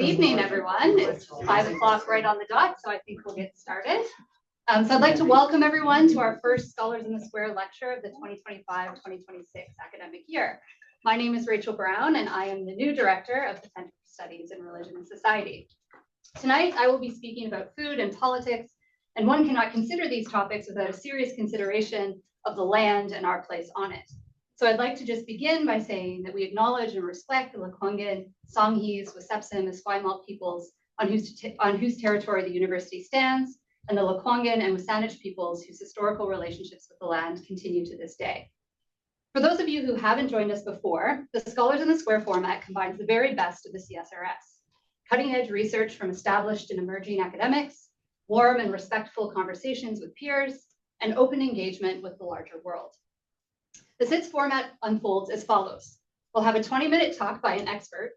evening, everyone. It's 5 o'clock right on the dot, so I think we'll get started. So I'd like to welcome everyone to our first Scholars in the Square lecture of the 2025-2026 academic year. My name is Rachel Brown, and I am the new director of the Center for Studies in Religion and Society. Tonight, I will be speaking about food and politics, and one cannot consider these topics without a serious consideration of the land and our place on it. So I'd like to just begin by saying that we acknowledge and respect the Lekwungen, Songhees, Wasepsim, and Esquimalt peoples on whose territory the university stands, and the Lekwungen and Wasanich peoples whose historical relationships with the land continue to this day. For those of you who haven't joined us before, the Scholars in the Square format combines the very best of the CSRS, cutting-edge research from established and emerging academics, warm and respectful conversations with peers, and open engagement with the larger world. The SITS format unfolds as follows. We'll have a 20-minute talk by an expert,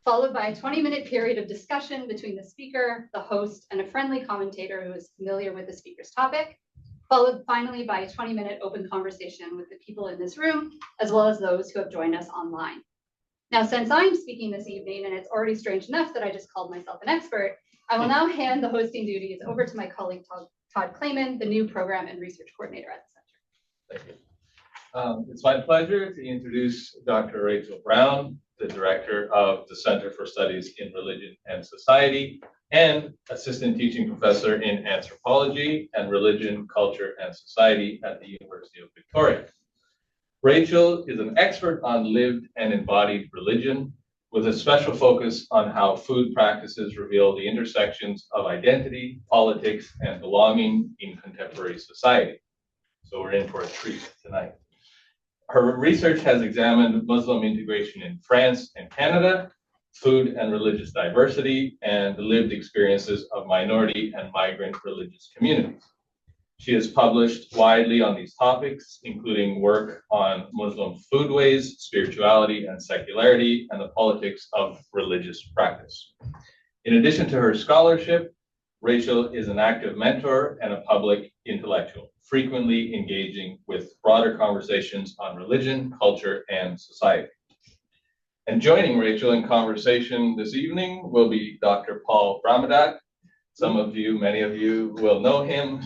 followed by a 20-minute period of discussion between the speaker, the host, and a friendly commentator who is familiar with the speaker's topic, followed finally by a 20-minute open conversation with the people in this room, as well as those who have joined us online. Now, since I'm speaking this evening, and it's already strange enough that I just called myself an expert, I will now hand the hosting duties over to my colleague, Todd Clayman, the new program and research coordinator at the center. Thank you. It's my pleasure to introduce Dr. Rachel Brown, the director of the Center for Studies in Religion and Society and assistant teaching professor in Anthropology and Religion, Culture, and Society at the University of Victoria. Rachel is an expert on lived and embodied religion with a special focus on how food practices reveal the intersections of identity, politics, and belonging in contemporary society. So we're in for a treat tonight. Her research has examined Muslim integration in France and Canada, food and religious diversity, and the lived experiences of minority and migrant religious communities. She has published widely on these topics, including work on Muslim foodways, spirituality and secularity, and the politics of religious practice. In addition to her scholarship, Rachel is an active mentor and a public intellectual, frequently engaging with broader conversations on religion, culture, and society. And joining Rachel in conversation this evening will be Dr. Paul Bramadak. Some of you, many of you will know him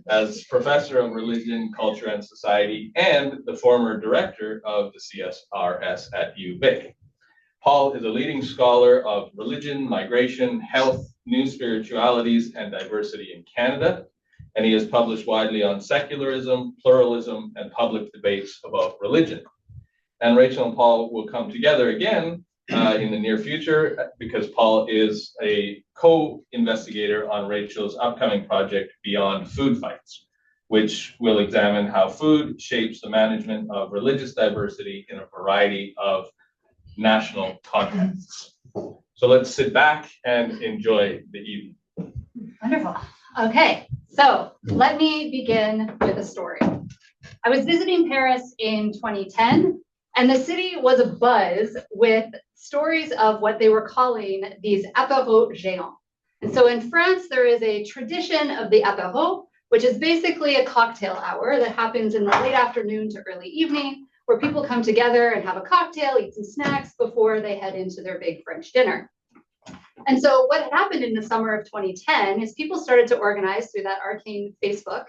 as professor of religion, culture, and society, and the former director of the CSRS at UVic. Paul is a leading scholar of religion, migration, health, new spiritualities, and diversity in Canada, and he has published widely on secularism, pluralism, and public debates about religion. And Rachel and Paul will come together again in the near future because Paul is a co-investigator on Rachel's upcoming project, Beyond Food Fights, which will examine how food shapes the management of religious diversity in a variety of national contexts. So let's sit back and enjoy the evening. Wonderful. Okay, so let me begin with a story. I was visiting Paris in 2010, and the city was abuzz with stories of what they were calling these apéros géants. And so in France, there is a tradition of the apéro, which is basically a cocktail hour that happens in the late afternoon to early evening, where people come together and have a cocktail, eat some snacks before they head into their big French dinner. And so what had happened in the summer of 2010 is people started to organize through that arcane Facebook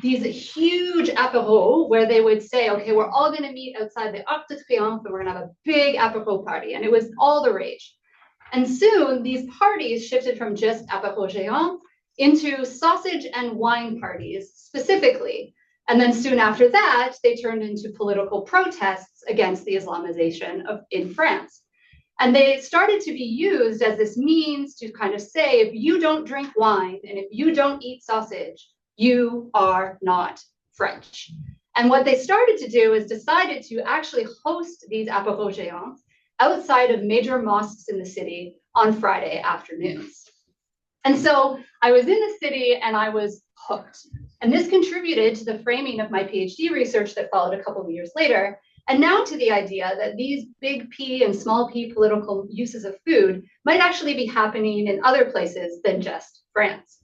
these huge apéros where they would say, okay, we're all going to meet outside the Arc de Triomphe and we're going to have a big apéro party. And it was all the rage. And soon these parties shifted from just apéro géant into sausage and wine parties specifically. And then soon after that, they turned into political protests against the Islamization in France. And they started to be used as this means to kind of say, if you don't drink wine and if you don't eat sausage, you are not French. And what they started to do is decided to actually host these apéros géants outside of major mosques in the city on Friday afternoons. And so I was in the city and I was hooked. And this contributed to the framing of my PhD research that followed a couple of years later, and now to the idea that these big P and small p political uses of food might actually be happening in other places than just France.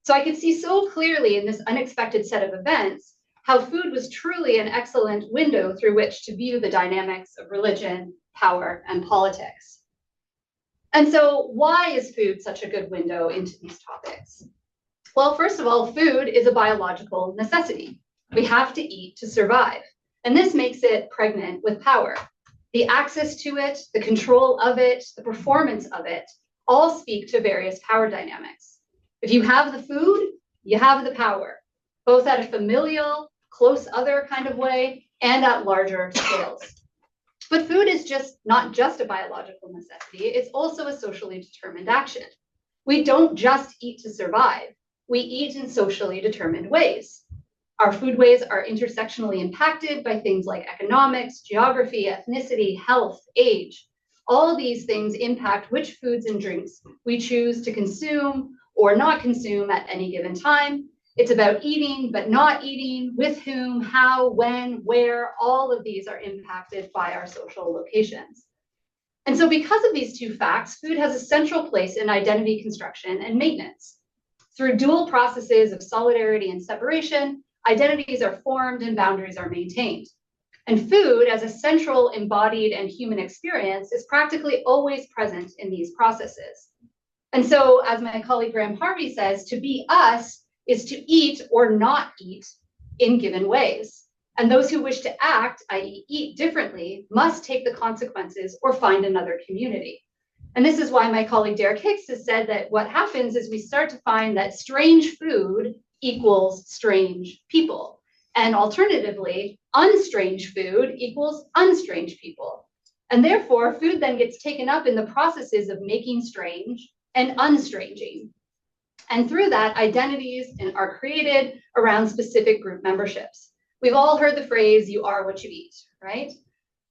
So I could see so clearly in this unexpected set of events how food was truly an excellent window through which to view the dynamics of religion, power, and politics. And so why is food such a good window into these topics? Well, first of all, food is a biological necessity. We have to eat to survive. And this makes it pregnant with power. The access to it, the control of it, the performance of it, all speak to various power dynamics. If you have the food, you have the power, both at a familial, close other kind of way and at larger scales. But food is not just a biological necessity, it's also a socially determined action. We don't just eat to survive, we eat in socially determined ways. Our foodways are intersectionally impacted by things like economics, geography, ethnicity, health, age. All of these things impact which foods and drinks we choose to consume or not consume at any given time. It's about eating, but not eating, with whom, how, when, where. All of these are impacted by our social locations. And so because of these two facts, food has a central place in identity construction and maintenance. Through dual processes of solidarity and separation, identities are formed and boundaries are maintained. And food, as a central embodied and human experience, is practically always present in these processes. And so, as my colleague Graham Harvey says, to be us is to eat or not eat in given ways. And those who wish to act, i.e. eat differently, must take the consequences or find another community. And this is why my colleague Derek Hicks has said that what happens is we start to find that strange food equals strange people. And alternatively, unstrange food equals unstrange people. And therefore, food then gets taken up in the processes of making strange and unstranging. And through that, identities are created around specific group memberships. We've all heard the phrase, you are what you eat, right?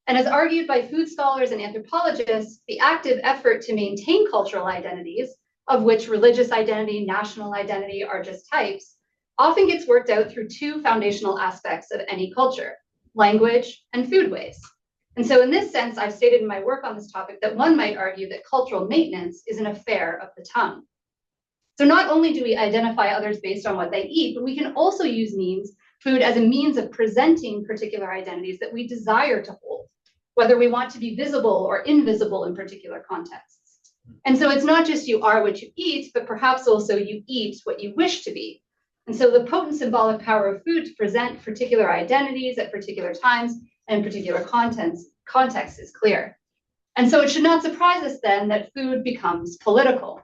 And as argued by food scholars and anthropologists, the active effort to maintain cultural identities, of which religious identity, national identity are just types, often gets worked out through two foundational aspects of any culture, language and foodways. And so in this sense, I've stated in my work on this topic that one might argue that cultural maintenance is an affair of the tongue. So not only do we identify others based on what they eat, but we can also use food as a means of presenting particular identities that we desire to hold, whether we want to be visible or invisible in particular contexts. And so it's not just you are what you eat, but perhaps also you eat what you wish to be. And so the potent symbolic power of food to present particular identities at particular times and particular contexts is clear. And so it should not surprise us then that food becomes political.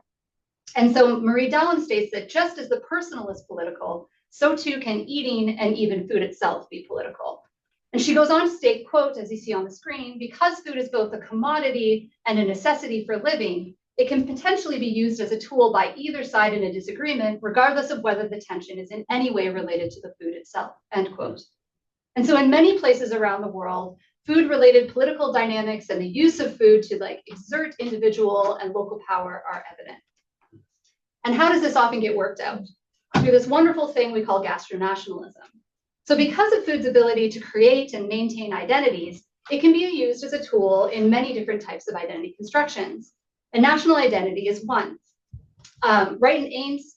And so Marie Dallin states that just as the personal is political, so too can eating and even food itself be political. And she goes on to state, quote, as you see on the screen, because food is both a commodity and a necessity for living, it can potentially be used as a tool by either side in a disagreement, regardless of whether the tension is in any way related to the food itself, end quote. And so in many places around the world, food-related political dynamics and the use of food to exert individual and local power are evident. And how does this often get worked out? Through this wonderful thing we call gastronationalism. So because of food's ability to create and maintain identities, it can be used as a tool in many different types of identity constructions. And national identity is one. Wright and Ames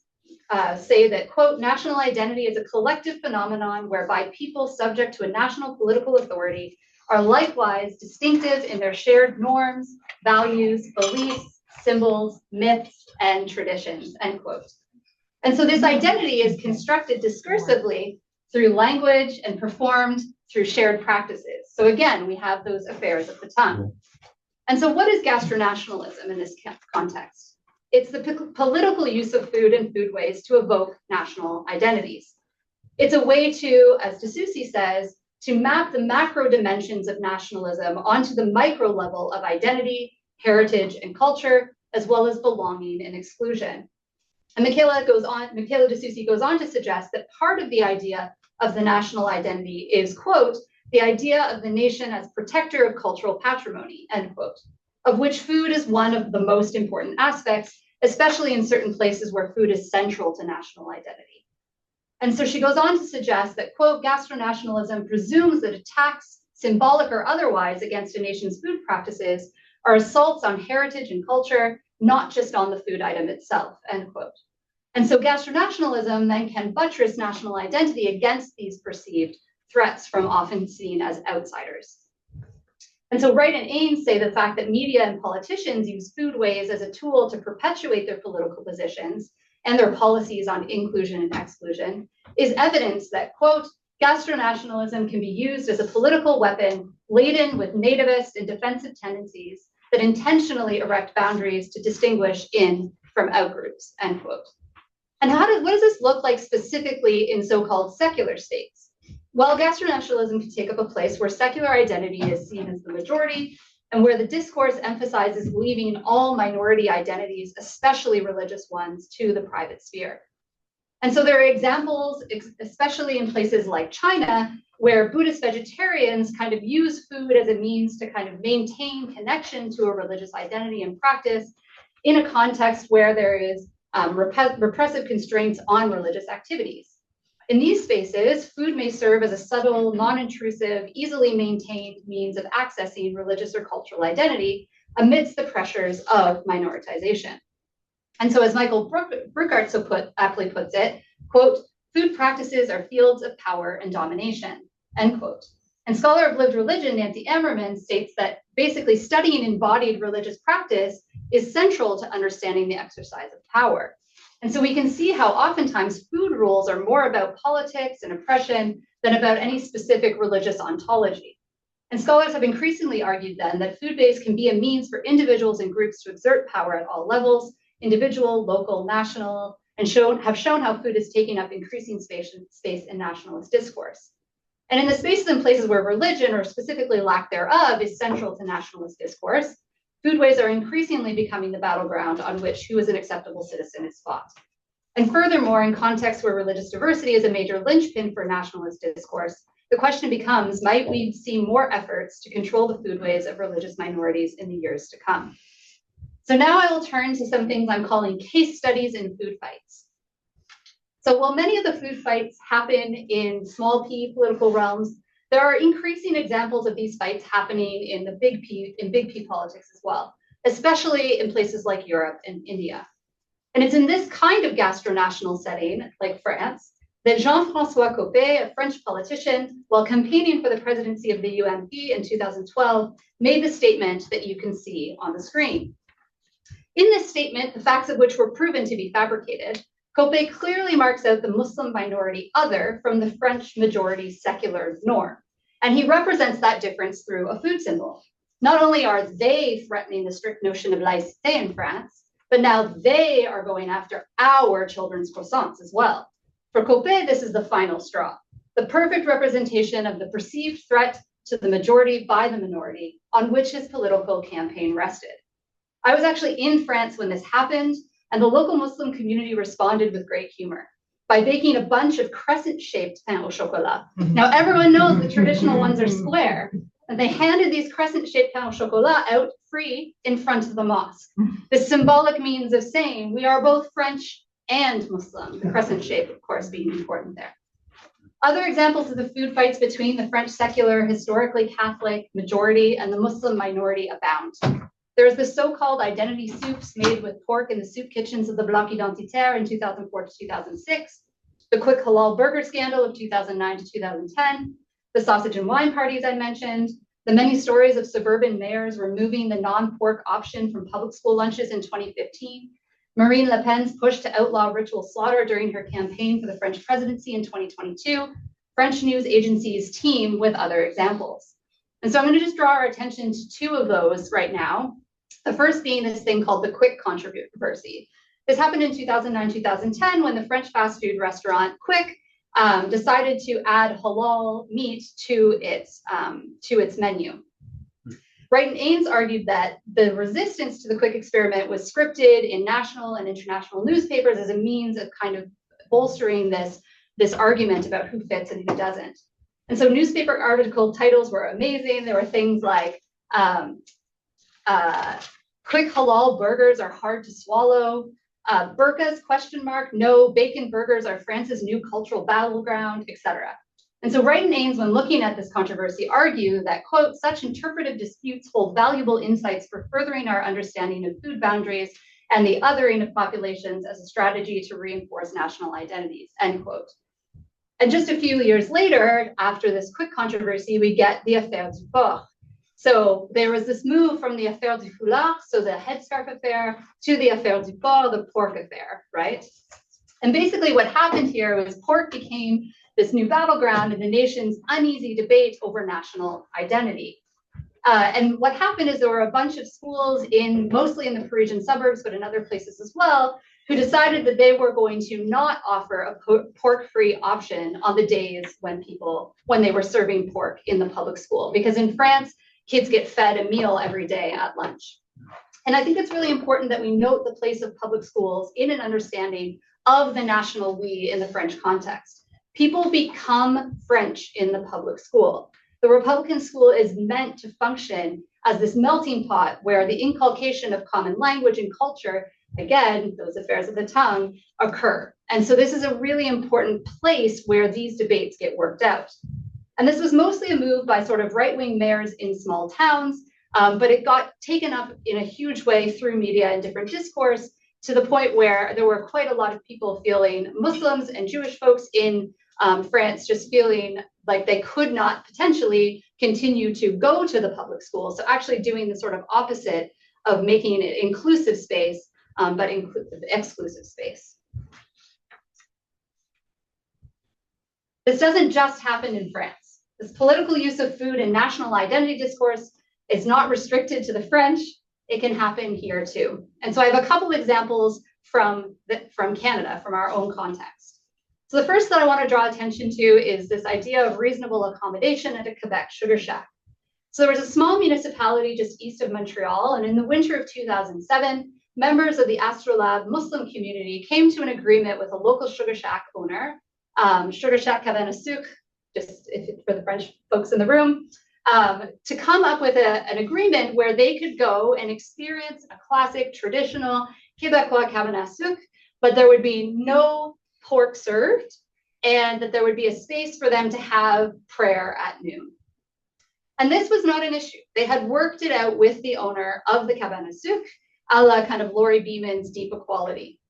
say that, quote, national identity is a collective phenomenon whereby people subject to a national political authority are likewise distinctive in their shared norms, values, beliefs, symbols, myths, and traditions, end quote. And so this identity is constructed discursively through language and performed through shared practices. So again, we have those affairs of the tongue. And so what is gastronationalism in this context? It's the political use of food and foodways to evoke national identities. It's a way to, as DeSoucy says, to map the macro dimensions of nationalism onto the micro level of identity, heritage, and culture, as well as belonging and exclusion. And Michaela DeSoucy goes on to suggest that part of the idea of the national identity is, quote, the idea of the nation as protector of cultural patrimony, end quote, of which food is one of the most important aspects, especially in certain places where food is central to national identity. And so she goes on to suggest that, quote, gastronationalism presumes that attacks, symbolic or otherwise, against a nation's food practices are assaults on heritage and culture, not just on the food item itself, end quote. And so gastronationalism then can buttress national identity against these perceived threats from often seen as outsiders. And so Wright and Ames say the fact that media and politicians use foodways as a tool to perpetuate their political positions and their policies on inclusion and exclusion is evidence that, quote, gastronationalism can be used as a political weapon laden with nativist and defensive tendencies that intentionally erect boundaries to distinguish in from outgroups, end quote. And what does this look like specifically in so-called secular states? Well, gastronationalism can take up a place where secular identity is seen as the majority and where the discourse emphasizes leaving all minority identities, especially religious ones, to the private sphere. And so there are examples, especially in places like China, where Buddhist vegetarians kind of use food as a means to kind of maintain connection to a religious identity and practice in a context where there is repressive constraints on religious activities. In these spaces, food may serve as a subtle, non-intrusive, easily maintained means of accessing religious or cultural identity amidst the pressures of minoritization. And so as Michael Burkhardt so aptly puts it, quote, food practices are fields of power and domination, end quote. And scholar of lived religion, Nancy Ammerman, states that basically studying embodied religious practice is central to understanding the exercise of power. And so we can see how oftentimes food rules are more about politics and oppression than about any specific religious ontology. And scholars have increasingly argued then that food-based can be a means for individuals and groups to exert power at all levels, individual, local, national, and have shown how food is taking up increasing space in nationalist discourse. And in the spaces and places where religion, or specifically lack thereof, is central to nationalist discourse, foodways are increasingly becoming the battleground on which who is an acceptable citizen is fought. And furthermore, in contexts where religious diversity is a major linchpin for nationalist discourse, the question becomes, might we see more efforts to control the foodways of religious minorities in the years to come? So now I will turn to some things I'm calling case studies in food fights. So while many of the food fights happen in small p political realms, there are increasing examples of these fights happening in the big P politics as well, especially in places like Europe and India. And it's in this kind of gastronational setting, like France, that Jean-François Copé, a French politician, while campaigning for the presidency of the UMP in 2012, made the statement that you can see on the screen. In this statement, the facts of which were proven to be fabricated, Copé clearly marks out the Muslim minority other from the French majority secular norm. And he represents that difference through a food symbol. Not only are they threatening the strict notion of laïcité in France, but now they are going after our children's croissants as well. For Copé, this is the final straw, the perfect representation of the perceived threat to the majority by the minority on which his political campaign rested. I was actually in France when this happened, and the local Muslim community responded with great humor by baking a bunch of crescent-shaped pain au chocolat. Now, everyone knows the traditional ones are square, and they handed these crescent-shaped pain au chocolat out free in front of the mosque. This symbolic means of saying we are both French and Muslim, the crescent shape, of course, being important there. Other examples of the food fights between the French secular, historically Catholic majority and the Muslim minority abound. There's the so-called identity soups made with pork in the soup kitchens of the Bloc Identitaire in 2004 to 2006, the quick halal burger scandal of 2009 to 2010, the sausage and wine parties I mentioned, the many stories of suburban mayors removing the non-pork option from public school lunches in 2015, Marine Le Pen's push to outlaw ritual slaughter during her campaign for the French presidency in 2022, French news agencies teem with other examples. And so I'm going to just draw our attention to two of those right now. The first being this thing called the quick controversy. This happened in 2009-2010 when the French fast food restaurant Quick decided to add halal meat to its menu. Wright and Ames argued that the resistance to the Quick experiment was scripted in national and international newspapers as a means of kind of bolstering this argument about who fits and who doesn't. And so newspaper article titles were amazing. There were things like quick halal burgers are hard to swallow. Burkas ? No, bacon burgers are France's new cultural battleground, etc. And so Wright and Ames, when looking at this controversy, argue that, quote, such interpretive disputes hold valuable insights for furthering our understanding of food boundaries and the othering of populations as a strategy to reinforce national identities, end quote. And just a few years later, after this Quick controversy, we get the affaire du porc. So there was this move from the affaire du foulard, so the headscarf affair, to the affaire du porc, the pork affair, right? And basically what happened here was pork became this new battleground in the nation's uneasy debate over national identity. And what happened is there were a bunch of schools mostly in the Parisian suburbs, but in other places as well, who decided that they were going to not offer a pork-free option on the days when they were serving pork in the public school. Because in France, kids get fed a meal every day at lunch. And I think it's really important that we note the place of public schools in an understanding of the national we in the French context. People become French in the public school. The Republican school is meant to function as this melting pot where the inculcation of common language and culture, again, those affairs of the tongue, occur. And so this is a really important place where these debates get worked out. And this was mostly a move by sort of right-wing mayors in small towns, but it got taken up in a huge way through media and different discourse to the point where there were quite a lot of people feeling, Muslims and Jewish folks in France, just feeling like they could not potentially continue to go to the public school. So actually doing the sort of opposite of making it inclusive space, but exclusive space. This doesn't just happen in France. This political use of food and national identity discourse is not restricted to the French. It can happen here too. And so I have a couple examples from Canada, from our own context. So the first that I want to draw attention to is this idea of reasonable accommodation at a Quebec sugar shack. So there was a small municipality just east of Montreal, and in the winter of 2007, members of the Astrolabe Muslim community came to an agreement with a local sugar shack owner, Sugar Shack Cabane à Sucre, just for the French folks in the room, to come up with an agreement where they could go and experience a classic traditional Quebecois cabane à sucre, but there would be no pork served, and that there would be a space for them to have prayer at noon. And this was not an issue. They had worked it out with the owner of the cabane à sucre, a la kind of Laurie Beeman's Deep Equality.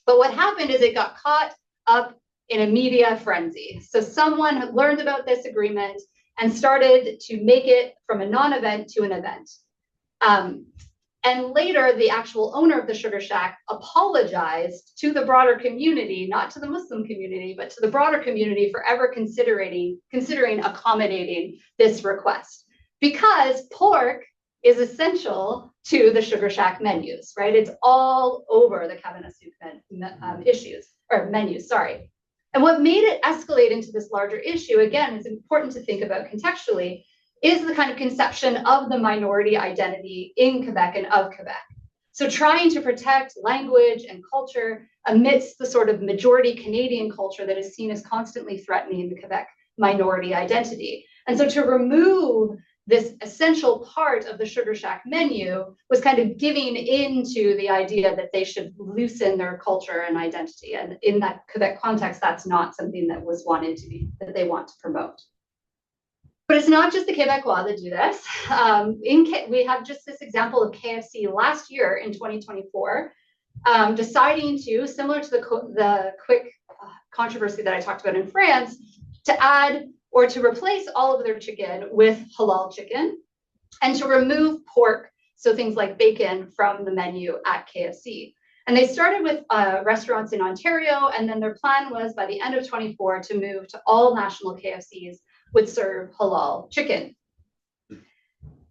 But what happened is it got caught up in a media frenzy. So someone had learned about this agreement and started to make it from a non-event to an event. And later, the actual owner of the sugar shack apologized to the broader community, not to the Muslim community, but to the broader community for ever considering accommodating this request. Because pork is essential to the sugar shack menus, right? It's all over the cabane à sucre menus, sorry. And what made it escalate into this larger issue, again, is important to think about contextually, is the kind of conception of the minority identity in Quebec and of Quebec. So trying to protect language and culture amidst the sort of majority Canadian culture that is seen as constantly threatening the Quebec minority identity. And so to remove this essential part of the sugar shack menu was kind of giving into the idea that they should loosen their culture and identity. And in that Quebec context, that's not something that that they want to promote. But it's not just the Quebecois that do this. We have just this example of KFC last year in 2024, deciding to, similar to the quick controversy that I talked about in France, to add or to replace all of their chicken with halal chicken and to remove pork, so things like bacon, from the menu at KFC. And they started with restaurants in Ontario, and then their plan was by the end of 24 to move to all national KFCs would serve halal chicken.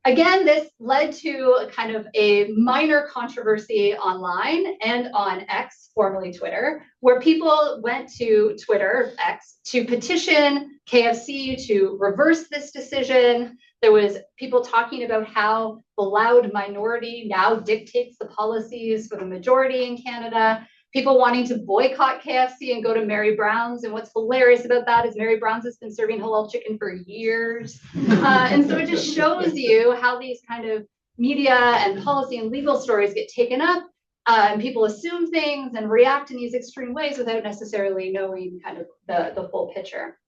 Again, this led to kind of a minor controversy online and on X, formerly Twitter, where people went to Twitter, X, to petition KFC to reverse this decision. There was people talking about how the loud minority now dictates the policies for the majority in Canada. People wanting to boycott KFC and go to Mary Brown's. And what's hilarious about that is Mary Brown's has been serving halal chicken for years. And so it just shows you how these kind of media and policy and legal stories get taken up, and people assume things and react in these extreme ways without necessarily knowing kind of the full picture.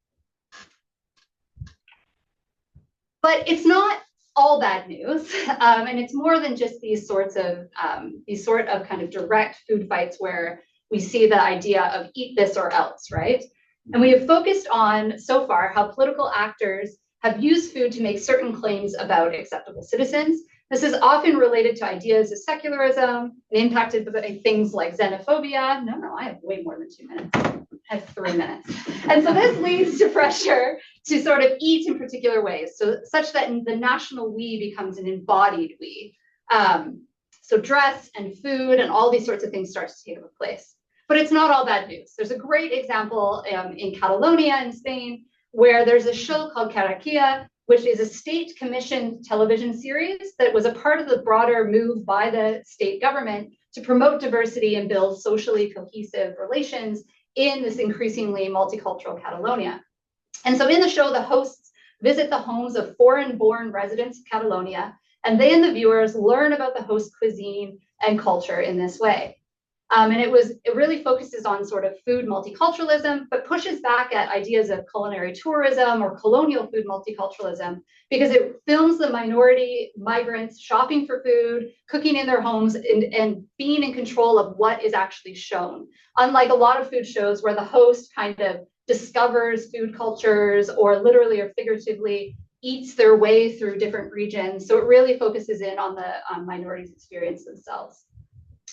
But it's not all bad news, and it's more than just these sort of kind of direct food fights where we see the idea of eat this or else, right? And we have focused on so far how political actors have used food to make certain claims about acceptable citizens. This is often related to ideas of secularism and impacted by things like xenophobia. No, I have way more than 2 minutes. I have 3 minutes. And so this leads to pressure to sort of eat in particular ways, so such that the national we becomes an embodied we. So dress and food and all these sorts of things start to take up place. But it's not all bad news. There's a great example in Catalonia in Spain, where there's a show called Caraquia, which is a state-commissioned television series that was a part of the broader move by the state government to promote diversity and build socially cohesive relations in this increasingly multicultural Catalonia. And so in the show, the hosts visit the homes of foreign-born residents of Catalonia, and they and the viewers learn about the host cuisine and culture in this way. And it really focuses on sort of food multiculturalism, but pushes back at ideas of culinary tourism or colonial food multiculturalism, because it films the minority migrants shopping for food, cooking in their homes, and being in control of what is actually shown. Unlike a lot of food shows where the host kind of discovers food cultures or literally or figuratively eats their way through different regions. So it really focuses in on the minorities' experience themselves.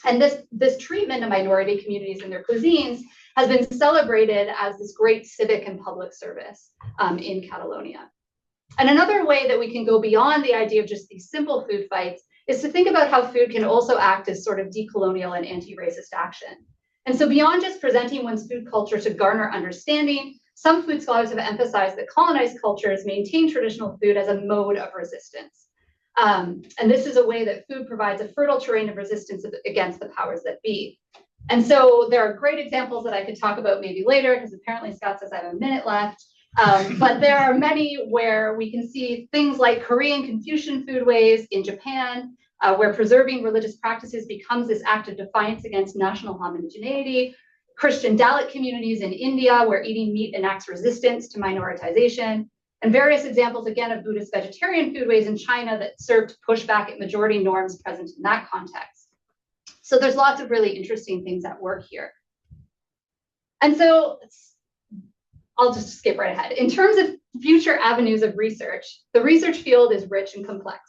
And this treatment of minority communities and their cuisines has been celebrated as this great civic and public service in Catalonia. And another way that we can go beyond the idea of just these simple food fights is to think about how food can also act as sort of decolonial and anti-racist action. And so beyond just presenting one's food culture to garner understanding, some food scholars have emphasized that colonized cultures maintain traditional food as a mode of resistance. And this is a way that food provides a fertile terrain of resistance against the powers that be. And so there are great examples that I could talk about maybe later, because apparently Scott says I have a minute left. But there are many where we can see things like Korean Confucian foodways in Japan, where preserving religious practices becomes this act of defiance against national homogeneity. Christian Dalit communities in India, where eating meat enacts resistance to minoritization. And various examples, again, of Buddhist vegetarian foodways in China that serve to push back at majority norms present in that context. So there's lots of really interesting things at work here. And so I'll just skip right ahead. In terms of future avenues of research, the research field is rich and complex.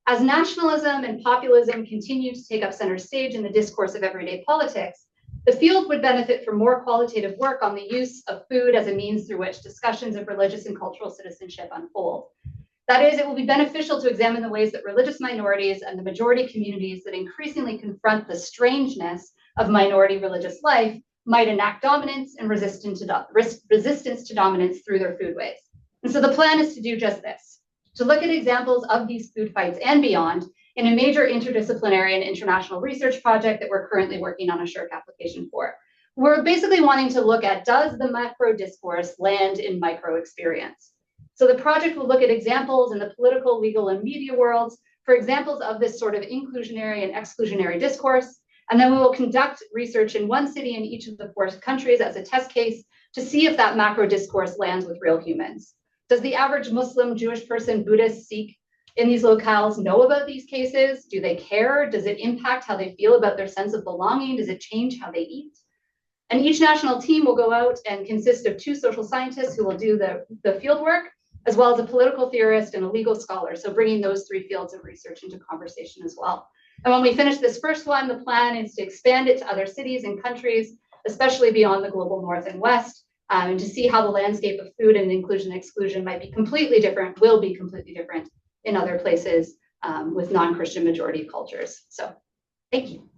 As nationalism and populism continue to take up center stage in the discourse of everyday politics, the field would benefit from more qualitative work on the use of food as a means through which discussions of religious and cultural citizenship unfold. That is, it will be beneficial to examine the ways that religious minorities and the majority communities that increasingly confront the strangeness of minority religious life might enact dominance and resistance to dominance through their foodways. And so the plan is to do just this, to look at examples of these food fights and beyond in a major interdisciplinary and international research project that we're currently working on a SSHRC application for. We're basically wanting to look at, does the macro discourse land in micro experience? So the project will look at examples in the political, legal, and media worlds for examples of this sort of inclusionary and exclusionary discourse. And then we will conduct research in one city in each of the 4 countries as a test case to see if that macro discourse lands with real humans. Does the average Muslim, Jewish person, Buddhist, Sikh in these locales know about these cases? Do they care? Does it impact how they feel about their sense of belonging? Does it change how they eat? And each national team will go out and consist of 2 social scientists who will do the field work, as well as a political theorist and a legal scholar. So bringing those 3 fields of research into conversation as well. And when we finish this first one, the plan is to expand it to other cities and countries, especially beyond the global North and West, and to see how the landscape of food and inclusion and exclusion might be completely different, will be completely different in other places with non-Christian majority cultures. So thank you.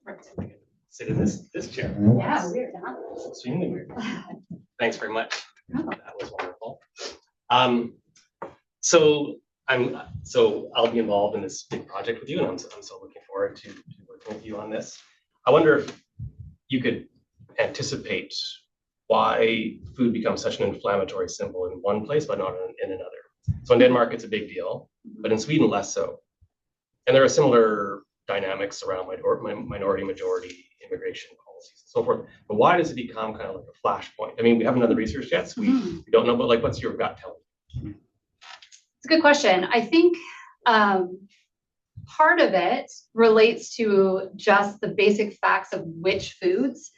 Right. Sit in this chair. Yeah, weird, huh? Extremely weird. Thanks very much. Oh. That was wonderful. So I'll be involved in this big project with you, and I'm so looking forward to working with you on this. I wonder if you could anticipate why food becomes such an inflammatory symbol in one place, but not in another. So in Denmark, it's a big deal, but in Sweden, less so. And there are similar dynamics around minority majority immigration policies and so forth. But why does it become kind of like a flashpoint? I mean, we haven't done the research yet, so we don't know, but like, what's your gut telling you? It's a good question. I think part of it relates to just the basic facts of which foods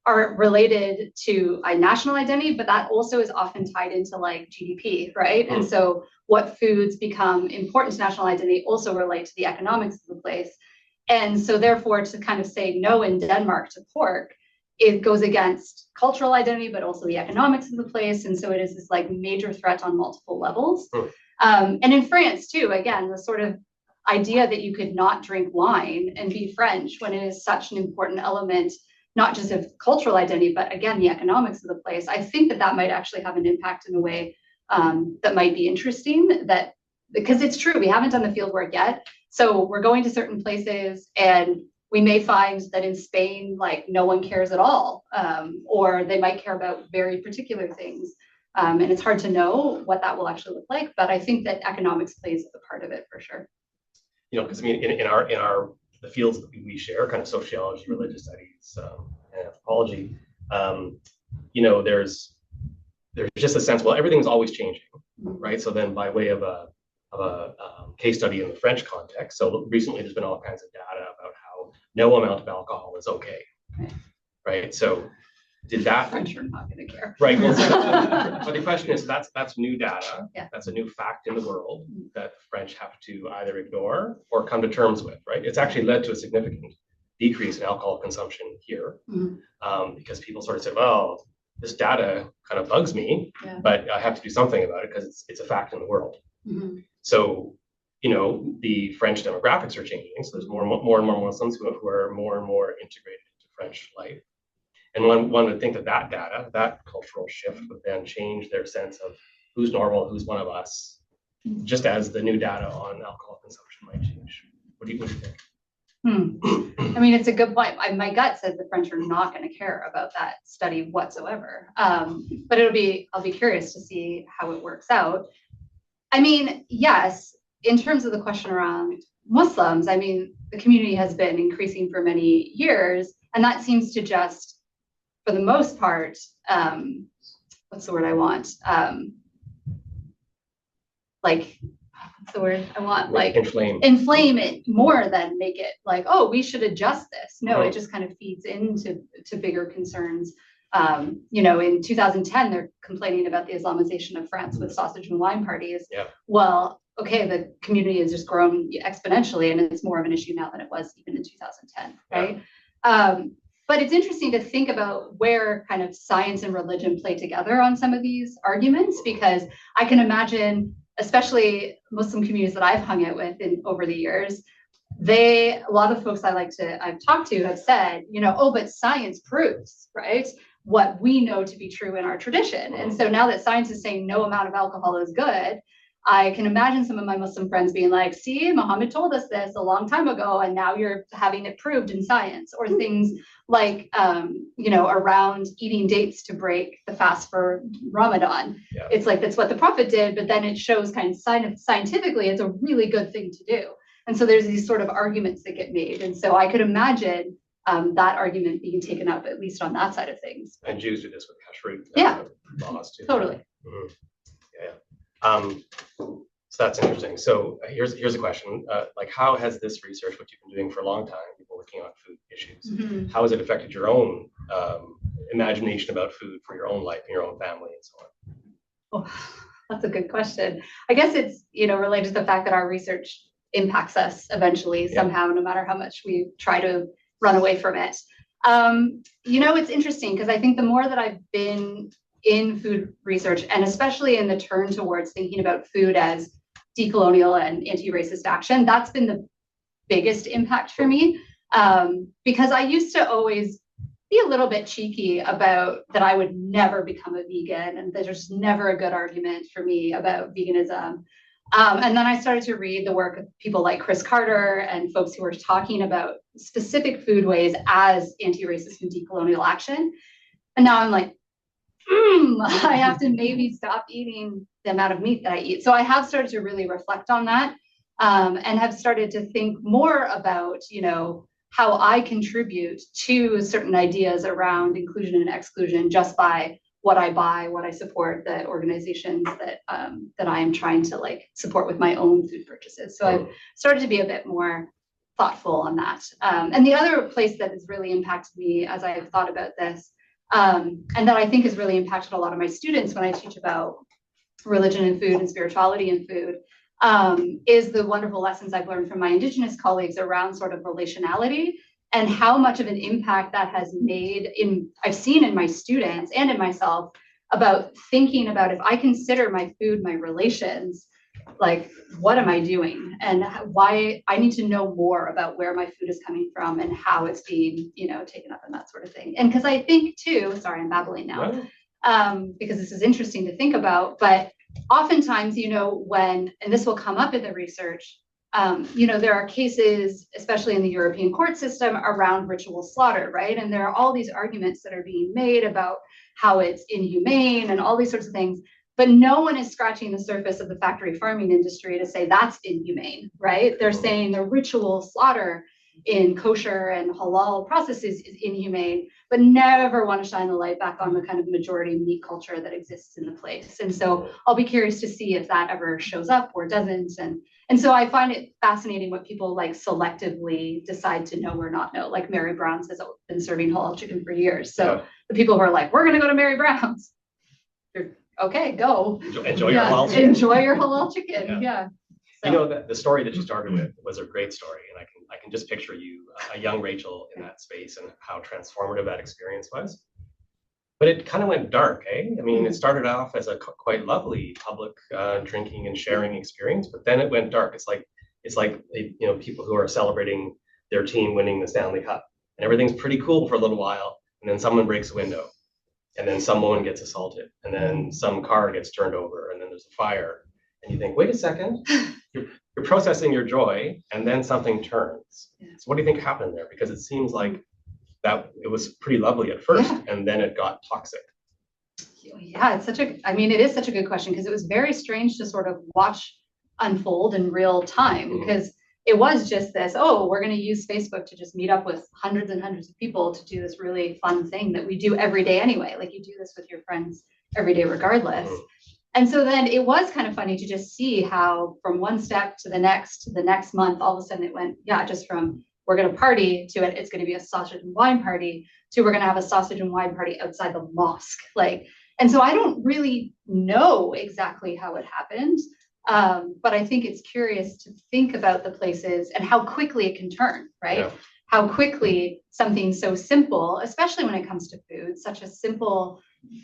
are related to a national identity, but that also is often tied into like GDP, right? And so what foods become important to national identity also relate to the economics of the place. And so therefore, to kind of say no in Denmark to pork, it goes against cultural identity, but also the economics of the place. And so it is this like major threat on multiple levels. And in France too, again, the sort of idea that you could not drink wine and be French when it is such an important element, not just of cultural identity, but again, the economics of the place. I think that might actually have an impact in a way that might be interesting, that because it's true, we haven't done the field work yet. So we're going to certain places and we may find that in Spain, like no one cares at all, or they might care about very particular things. And it's hard to know what that will actually look like, but I think that economics plays a part of it for sure. You know, because I mean, in our the fields that we share, kind of sociology, religious studies, and anthropology, you know, there's just a sense, well, everything's always changing, right? So then by way of a case study in the French context, so recently there's been all kinds of data about how no amount of alcohol is okay, right? So did that French are not going to care, right? Well, so the question is, that's new data. Yeah. That's a new fact in the world that the French have to either ignore or come to terms with, right? It's actually led to a significant decrease in alcohol consumption here, because people sort of said, well, this data kind of bugs me, but I have to do something about it because it's a fact in the world. So, you know, the French demographics are changing. So there's more and more Muslims who are more and more integrated into French life. And one would think that data, that cultural shift would then change their sense of who's normal, who's one of us, just as the new data on alcohol consumption might change. What do you think? I mean, it's a good point. My gut says the French are not going to care about that study whatsoever. But I'll be curious to see how it works out. I mean, yes, in terms of the question around Muslims, I mean, the community has been increasing for many years, and that seems to just, for the most part, what's the word I want? Like, what's the word I want? Like inflame it more than make it like, oh, we should adjust this. No, it just kind of feeds into bigger concerns. You know, in 2010, they're complaining about the Islamization of France with sausage and wine parties. Well, okay, the community has just grown exponentially, and it's more of an issue now than it was even in 2010, right? But it's interesting to think about where kind of science and religion play together on some of these arguments, because I can imagine, especially Muslim communities that I've hung out with over the years, a lot of folks I've talked to have said, you know, oh, but science proves, right, what we know to be true in our tradition. And so now that science is saying no amount of alcohol is good, I can imagine some of my Muslim friends being like, see, Muhammad told us this a long time ago, and now you're having it proved in science. Or things like, you know, around eating dates to break the fast for Ramadan. It's like, that's what the Prophet did, but then it shows kind of scientifically, it's a really good thing to do. And so there's these sort of arguments that get made. And so I could imagine that argument being taken up, at least on that side of things. And Jews do this with kashrut laws too. Totally. So that's interesting. So here's a question: like, how has this research, what you've been doing for a long time, people working on food issues, how has it affected your own imagination about food for your own life and your own family and so on? Oh, that's a good question. I guess it's, you know, related to the fact that our research impacts us eventually somehow, no matter how much we try to run away from it. You know, it's interesting because I think the more that I've been in food research, and especially in the turn towards thinking about food as decolonial and anti-racist action, that's been the biggest impact for me. Because I used to always be a little bit cheeky about that I would never become a vegan, and there's never a good argument for me about veganism. And then I started to read the work of people like Chris Carter and folks who were talking about specific foodways as anti-racist and decolonial action. And now I'm like, I have to maybe stop eating the amount of meat that I eat. So I have started to really reflect on that, and have started to think more about, you know, how I contribute to certain ideas around inclusion and exclusion just by what I buy, what I support, the organizations that that I am trying to like support with my own food purchases. So I've started to be a bit more thoughtful on that. And the other place that has really impacted me as I've thought about this, and that I think has really impacted a lot of my students when I teach about religion and food and spirituality and food, is the wonderful lessons I've learned from my Indigenous colleagues around sort of relationality and how much of an impact that has made I've seen in my students and in myself about thinking about if I consider my food, my relations, like what am I doing and why I need to know more about where my food is coming from and how it's being, taken up and that sort of thing. And because I think too, sorry, I'm babbling now, because this is interesting to think about, but oftentimes, when, and this will come up in the research, there are cases, especially in the European court system, around ritual slaughter, right? And there are all these arguments that are being made about how it's inhumane and all these sorts of things, but no one is scratching the surface of the factory farming industry to say that's inhumane, right? They're saying the ritual slaughter in kosher and halal processes is inhumane, but never want to shine the light back on the kind of majority meat culture that exists in the place. And so I'll be curious to see if that ever shows up or doesn't. And so I find it fascinating what people like selectively decide to know or not know. Like Mary Brown's has been serving halal chicken for years. So the people who are like, we're going to go to Mary Brown's. Okay, go. Enjoy your halal chicken. Enjoy your halal chicken. Yeah. So. The story that you started with was a great story, and I can just picture you, a young Rachel, in that space and how transformative that experience was. But it kind of went dark, eh? I mean, it started off as a quite lovely public drinking and sharing experience, but then it went dark. It's like people who are celebrating their team winning the Stanley Cup, and everything's pretty cool for a little while, and then someone breaks a window, and then someone gets assaulted, and then some car gets turned over, and then there's a fire. And you think, wait a second, you're processing your joy, and then something turns. Yeah. So what do you think happened there? Because it seems like that it was pretty lovely at first, and then it got toxic. Yeah, it is such a good question, because it was very strange to sort of watch unfold in real time, because it was just this, we're going to use Facebook to just meet up with hundreds and hundreds of people to do this really fun thing that we do every day anyway. Like you do this with your friends every day regardless. And so then it was kind of funny to just see how from one step to the next month, all of a sudden it went, just from we're going to party to it's going to be a sausage and wine party to we're going to have a sausage and wine party outside the mosque. And so I don't really know exactly how it happened, but I think it's curious to think about the places and how quickly it can turn, right? Yeah. How quickly something so simple, especially when it comes to food, such a simple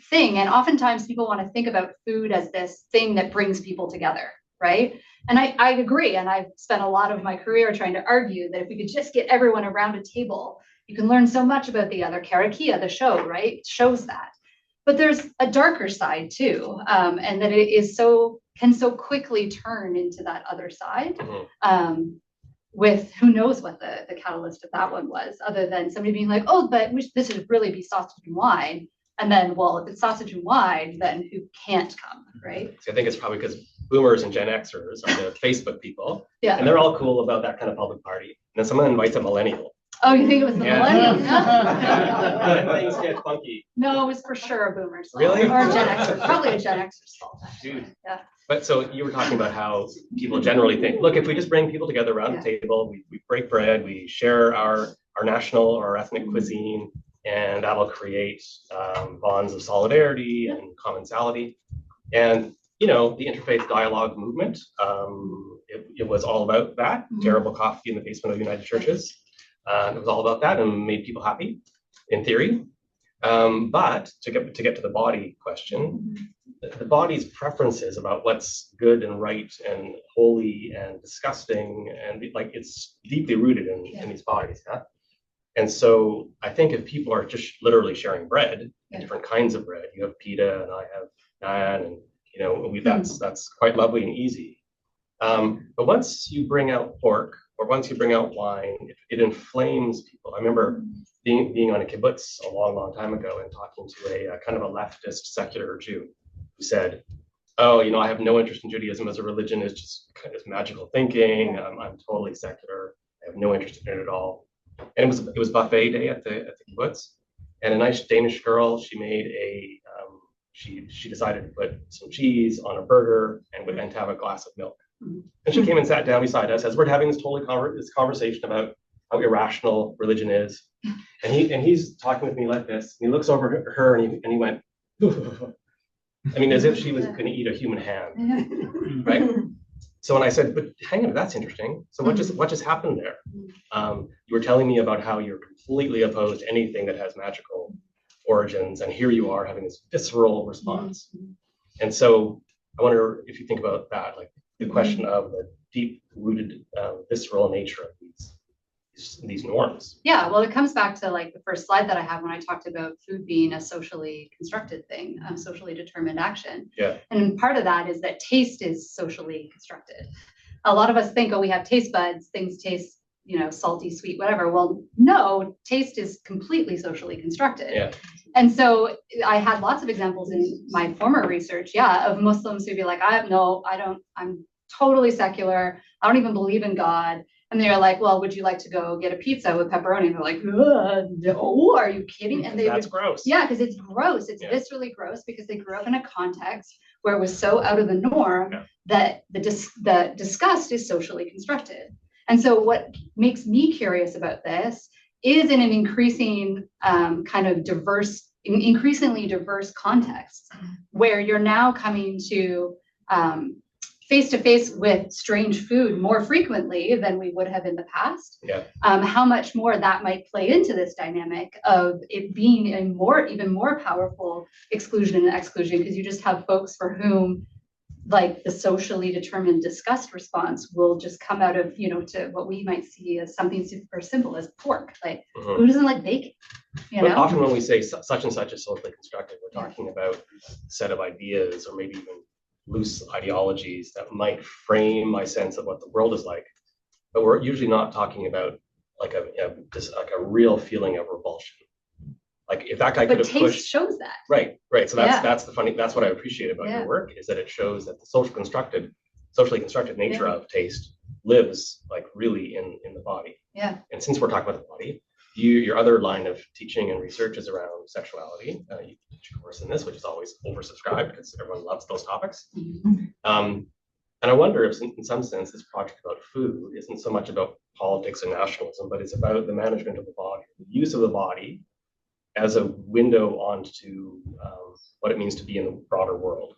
thing. And oftentimes people want to think about food as this thing that brings people together, right? And I agree. And I've spent a lot of my career trying to argue that if we could just get everyone around a table, you can learn so much about the other. Karakia, the show, right, shows that. But there's a darker side too, and that it can so quickly turn into that other side. With who knows what the catalyst of that one was, other than somebody being like, but this should really be sausage and wine. And then, if it's sausage and wine, then who can't come, right? So I think it's probably because boomers and Gen Xers are the Facebook people. Yeah. And they're all cool about that kind of public party. And then someone invites a millennial. Oh, you think it was the millennial? Things get funky. No, it was for sure a boomer's fault. Really? Or a Gen Xer. Probably a Gen Xer's fault. Dude. Yeah. But so you were talking about how people generally think, look, if we just bring people together around the table, we break bread, we share our national or ethnic cuisine, and that'll create bonds of solidarity and commensality. And, the interfaith dialogue movement, it was all about that. Terrible coffee in the basement of United Churches. It was all about that and made people happy, in theory. But to get to the body question, the body's preferences about what's good and right and holy and disgusting, and it's deeply rooted in these bodies. Yeah? And so I think if people are just literally sharing bread, different kinds of bread, you have pita and I have naan, and that's quite lovely and easy. But once you bring out pork or once you bring out wine, it inflames people. I remember being on a kibbutz a long, long time ago and talking to a kind of a leftist secular Jew who said, I have no interest in Judaism as a religion. It's just kind of magical thinking. I'm totally secular. I have no interest in it at all. And it was buffet day at the kibbutz, and a nice Danish girl, she made a she decided to put some cheese on a burger and to have a glass of milk. And she came and sat down beside us as we're having this this conversation about how irrational religion is. And he's talking with me like this. And he looks over at her and he went, I mean, as if she was going to eat a human hand, right? So when I said, but hang on, that's interesting. So what just happened there? You were telling me about how you're completely opposed to anything that has magical origins, and here you are having this visceral response. And so I wonder if you think about that, like the question of the deep-rooted visceral nature of these norms. Yeah, well, it comes back to like the first slide that I had when I talked about food being a socially constructed thing, socially determined action. Yeah. And part of that is that taste is socially constructed. A lot of us think, oh, we have taste buds, things taste, salty, sweet, whatever. Well, no, taste is completely socially constructed. Yeah. And so I had lots of examples in my former research, of Muslims who'd be like, I'm totally secular. I don't even believe in God. And they're like, well, would you like to go get a pizza with pepperoni? And they're like, no, are you kidding? And that's gross. Yeah, because it's gross. It's viscerally gross because they grew up in a context where it was so out of the norm that the disgust is socially constructed. And so what makes me curious about this is in an increasingly diverse context where you're now coming to face to face with strange food more frequently than we would have in the past. Yeah. How much more that might play into this dynamic of it being a even more powerful exclusion and exclusion, because you just have folks for whom like the socially determined disgust response will just come out of, to what we might see as something super simple as pork. Like who doesn't like bacon? But often when we say such and such is socially constructed, we're talking about a set of ideas or maybe even loose ideologies that might frame my sense of what the world is like, but we're usually not talking about like a real feeling of revulsion. Like if that guy could have pushed, taste shows that. Right. So that's what I appreciate about your work is that it shows that the socially constructed nature of taste lives like really in the body. Yeah. And since we're talking about the body, your other line of teaching and research is around sexuality. You teach a course in this, which is always oversubscribed because everyone loves those topics. And I wonder if, in some sense, this project about food isn't so much about politics and nationalism, but it's about the management of the body, the use of the body as a window onto what it means to be in the broader world.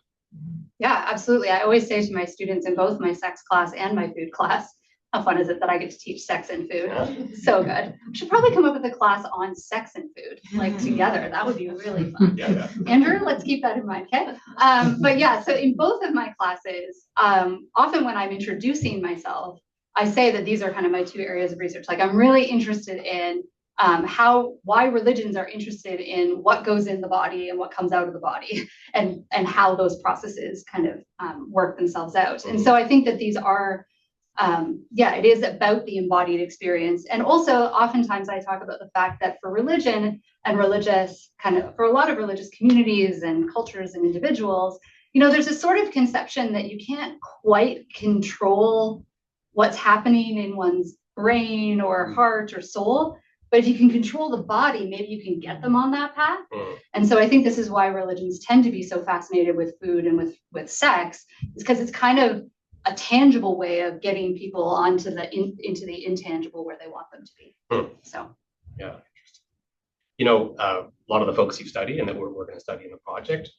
Yeah, absolutely. I always say to my students in both my sex class and my food class, how fun is it that I get to teach sex and food? So good. I should probably come up with a class on sex and food, like together. That would be really fun. Yeah. Andrew, let's keep that in mind, okay? But yeah, so in both of my classes, often when I'm introducing myself, I say that these are kind of my two areas of research. Like I'm really interested in why religions are interested in what goes in the body and what comes out of the body and how those processes kind of work themselves out. And so I think that these are, it is about the embodied experience. And also oftentimes I talk about the fact that for religion and for a lot of religious communities and cultures and individuals, there's a sort of conception that you can't quite control what's happening in one's brain or heart or soul. But if you can control the body, maybe you can get them on that path. And so I think this is why religions tend to be so fascinated with food and with sex, is because it's kind of a tangible way of getting people onto into the intangible where they want them to be. So yeah, interesting. A lot of the folks you study and that we're going to study in the project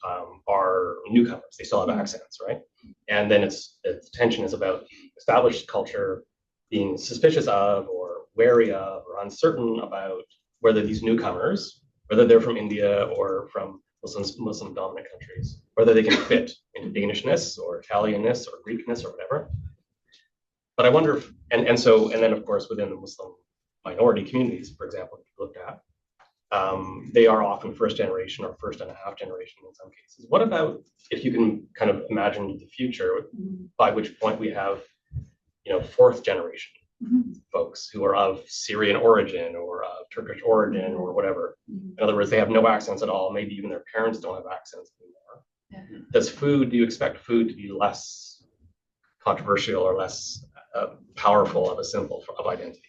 are newcomers. They still have accents, right? And then the tension is about established culture being suspicious of or wary of or uncertain about whether these newcomers, whether they're from India or from Muslim dominant countries, whether they can fit into Danishness or Italianness or Greekness or whatever. But I wonder if, and then of course within the Muslim minority communities, for example, if you looked at, they are often first generation or first and a half generation in some cases. What about if you can kind of imagine the future, by which point we have, fourth generation folks who are of Syrian origin or of Turkish origin or whatever. In other words, they have no accents at all. Maybe even their parents don't have accents anymore. Do you expect food to be less controversial or less powerful of a symbol of identity?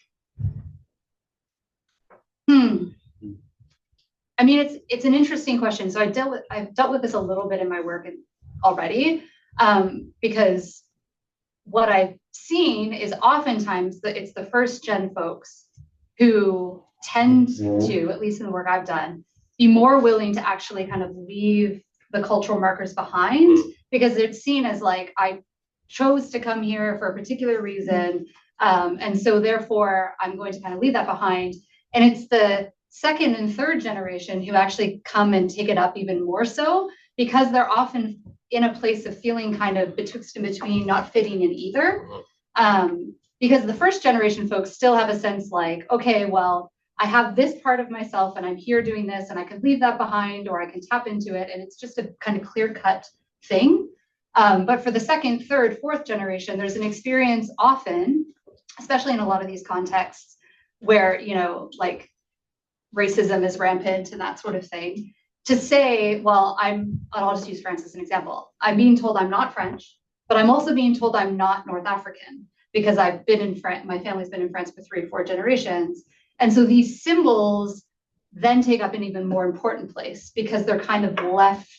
I mean, it's an interesting question. So I've dealt with this a little bit in my work already, because what I've seen is oftentimes that it's the first gen folks who tend to, at least in the work I've done, be more willing to actually kind of leave the cultural markers behind, because it's seen as like, I chose to come here for a particular reason. And so therefore I'm going to kind of leave that behind. And it's the second and third generation who actually come and take it up even more so, because they're often in a place of feeling kind of betwixt and between, not fitting in either. Because the first generation folks still have a sense like, okay, well, I have this part of myself and I'm here doing this and I could leave that behind or I can tap into it. And it's just a kind of clear cut thing. But for the second, third, fourth generation, there's an experience often, especially in a lot of these contexts where, you know, like racism is rampant and that sort of thing, to say, well, I'll just use France as an example. I'm being told I'm not French, but I'm also being told I'm not North African because I've been in France, my family's been in France for 3 or 4 generations. And so these symbols then take up an even more important place because they're kind of left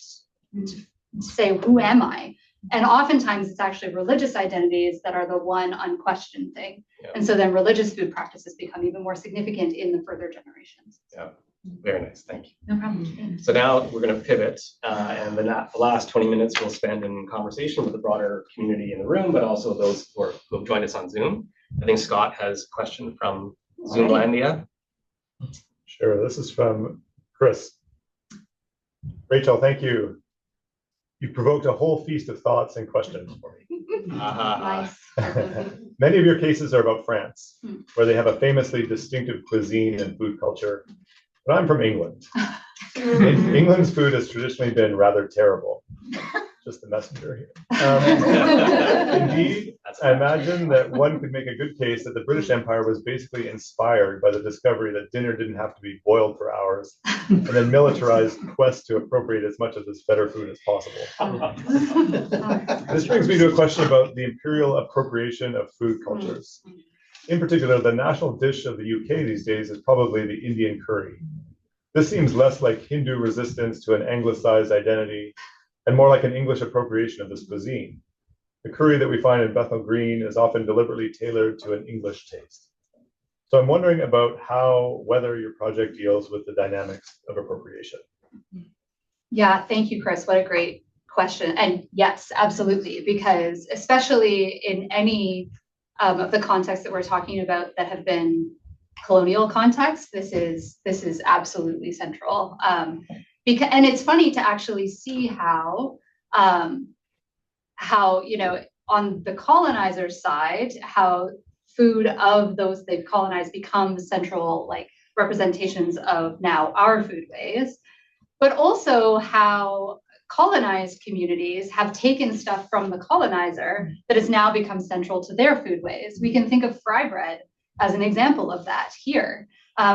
to say, who am I? And oftentimes it's actually religious identities that are the one unquestioned thing. Yeah. And so then religious food practices become even more significant in the further generations. Yeah, very nice, thank you. No problem. So now we're going to pivot, and the last 20 minutes we'll spend in conversation with the broader community in the room, but also those who have joined us on Zoom. I think Scott has a question from Zoomlandia. Sure, this is from Chris. Rachel, thank you. You provoked a whole feast of thoughts and questions for me. Nice. Many of your cases are about France, where they have a famously distinctive cuisine and food culture. But I'm from England. England's food has traditionally been rather terrible. Just the messenger here. Indeed, I imagine that one could make a good case that the British Empire was basically inspired by the discovery that dinner didn't have to be boiled for hours, and then militarized quest to appropriate as much of this better food as possible. This brings me to a question about the imperial appropriation of food cultures. In particular, the national dish of the UK these days is probably the Indian curry. This seems less like Hindu resistance to an anglicized identity and more like an English appropriation of this cuisine. The curry that we find in Bethnal Green is often deliberately tailored to an English taste. So I'm wondering about whether your project deals with the dynamics of appropriation. Yeah, thank you, Chris. What a great question. And yes, absolutely, because especially in any of the contexts that we're talking about that have been colonial contexts, this is absolutely central. And it's funny to actually see how you know, on the colonizer's side, how food of those they've colonized becomes central, like representations of now our foodways, but also how colonized communities have taken stuff from the colonizer that has now become central to their foodways. We can think of fry bread as an example of that here.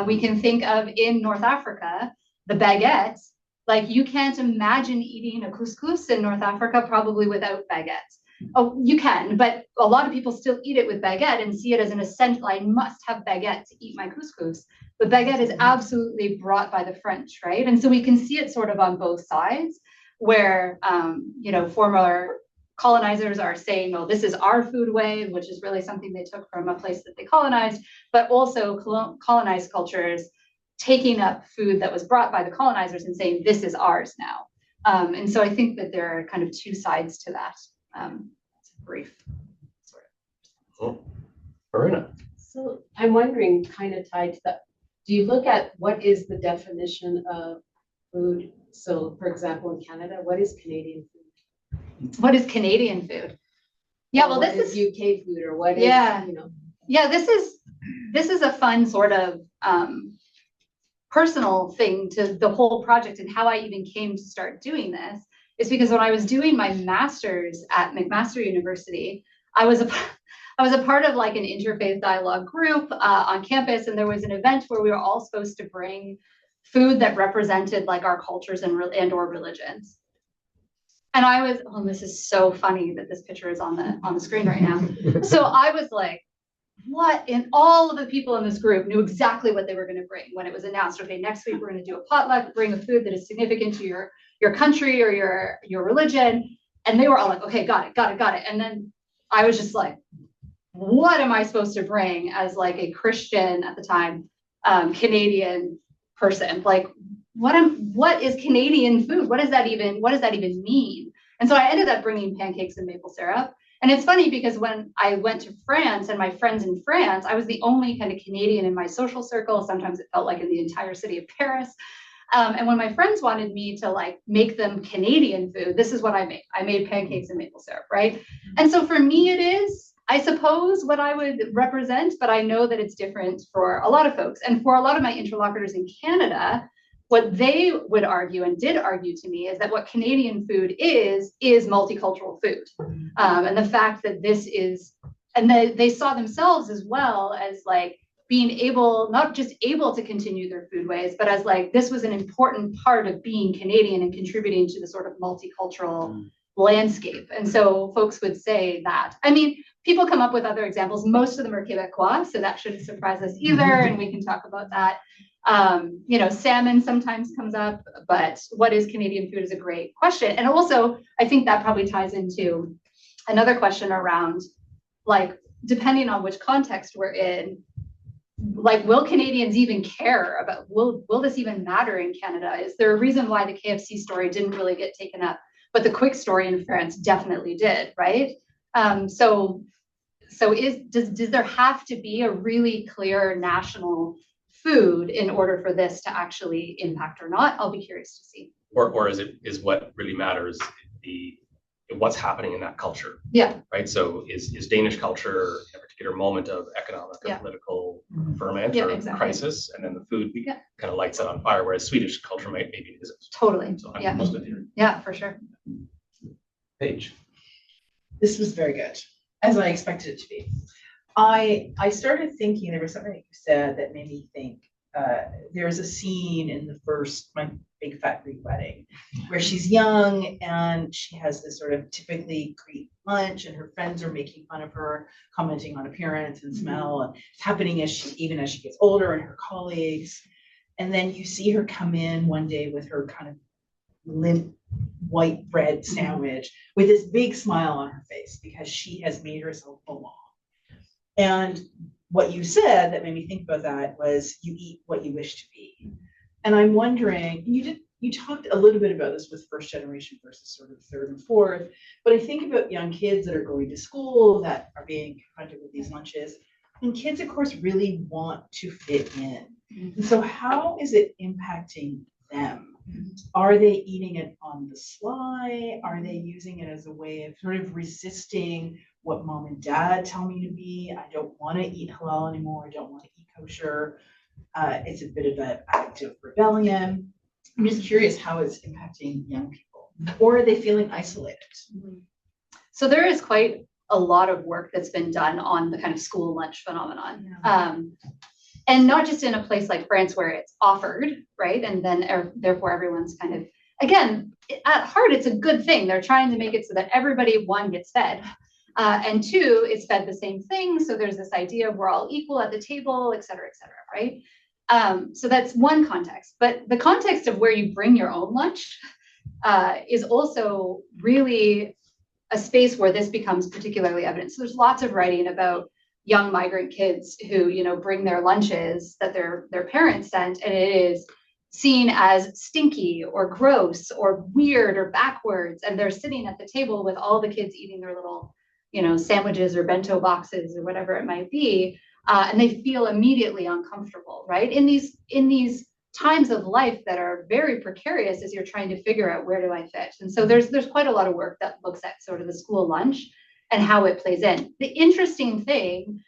We can think of in North Africa, the baguette. Like you can't imagine eating a couscous in North Africa probably without baguettes. Oh, you can, but a lot of people still eat it with baguette and see it as an essential. I must have baguette to eat my couscous. But baguette is absolutely brought by the French, right? And so we can see it sort of on both sides, where you know, former colonizers are saying, "Oh, this is our food way," which is really something they took from a place that they colonized, but also colonized cultures taking up food that was brought by the colonizers and saying, "This is ours now." And so I think that there are kind of two sides to that. It's brief. Sort of. Cool. Marina. So I'm wondering, kind of tied to that, do you look at what is the definition of food? So for example, in Canada, what is Canadian food? What is Canadian food? Yeah, well, this is UK food, or what is, you know? Yeah, this is a fun sort of personal thing to the whole project, and how I even came to start doing this is because when I was doing my master's at McMaster University, I was a part of like an interfaith dialogue group on campus, and there was an event where we were all supposed to bring food that represented like our cultures and or religions. And I was, oh, this is so funny that this picture is on the screen right now. So I was like, and all of the people in this group knew exactly what they were going to bring when it was announced, okay, next week we're going to do a potluck, bring a food that is significant to your country or your religion. And they were all like, okay, got it. And then I was just like, what am I supposed to bring as like a Christian at the time, Canadian person? Like, what is Canadian food? What does that even mean? And so I ended up bringing pancakes and maple syrup. And it's funny because when I went to France and my friends in France, I was the only kind of Canadian in my social circle. Sometimes it felt like in the entire city of Paris. And when my friends wanted me to like make them Canadian food, this is what I made. I made pancakes and maple syrup, right? And so for me, it is, I suppose, what I would represent, but I know that it's different for a lot of folks. And for a lot of my interlocutors in Canada, what they would argue and did argue to me is that what Canadian food is multicultural food. And the fact that this is, and they saw themselves as well as like being able, not just able to continue their food ways, but as like, this was an important part of being Canadian and contributing to the sort of multicultural landscape. And so folks would say that. I mean, people come up with other examples. Most of them are Quebecois, so that shouldn't surprise us either. And we can talk about that. Salmon sometimes comes up, but what is Canadian food is a great question. And also, I think that probably ties into another question around, like, depending on which context we're in, like, will Canadians even care about, will this even matter in Canada? Is there a reason why the KFC story didn't really get taken up, but the Quick story in France definitely did, right? So does there have to be a really clear national food in order for this to actually impact or not? I'll be curious to see. Or is what really matters what's happening in that culture? Yeah. Right. So is Danish culture a particular moment of economic or political ferment or crisis, and then the food kind of lights it on fire, whereas Swedish culture maybe isn't. Totally. So I'm most of you. Yeah, for sure. Paige. This was very good, as I expected it to be. I started thinking, there was something that you said that made me think. There's a scene in the first My Big Fat Greek Wedding where she's young and she has this sort of typically Greek lunch, and her friends are making fun of her, commenting on appearance and smell. And it's happening as she gets older, and her colleagues. And then you see her come in one day with her kind of limp white bread sandwich with this big smile on her face because she has made herself belong. And what you said that made me think about that was you eat what you wish to be. And I'm wondering, you talked a little bit about this with first generation versus sort of third and fourth, but I think about young kids that are going to school that are being confronted with these lunches. And kids, of course, really want to fit in. And so how is it impacting them? Are they eating it on the sly? Are they using it as a way of sort of resisting what mom and dad tell me to be? I don't want to eat halal anymore. I don't want to eat kosher. It's a bit of an act of rebellion. I'm just curious how it's impacting young people. Or are they feeling isolated? So there is quite a lot of work that's been done on the kind of school lunch phenomenon. And not just in a place like France where it's offered, right? And then therefore everyone's kind of, again, at heart, it's a good thing. They're trying to make it so that everybody, one, gets fed. And two, it's fed the same thing. So there's this idea of we're all equal at the table, et cetera, right? So that's one context. But the context of where you bring your own lunch is also really a space where this becomes particularly evident. So there's lots of writing about young migrant kids who, bring their lunches that their parents sent, and it is seen as stinky or gross or weird or backwards. And they're sitting at the table with all the kids eating their little, sandwiches or bento boxes or whatever it might be. And they feel immediately uncomfortable, right? In these times of life that are very precarious as you're trying to figure out, where do I fit? And so there's quite a lot of work that looks at sort of the school lunch and how it plays in. The interesting thing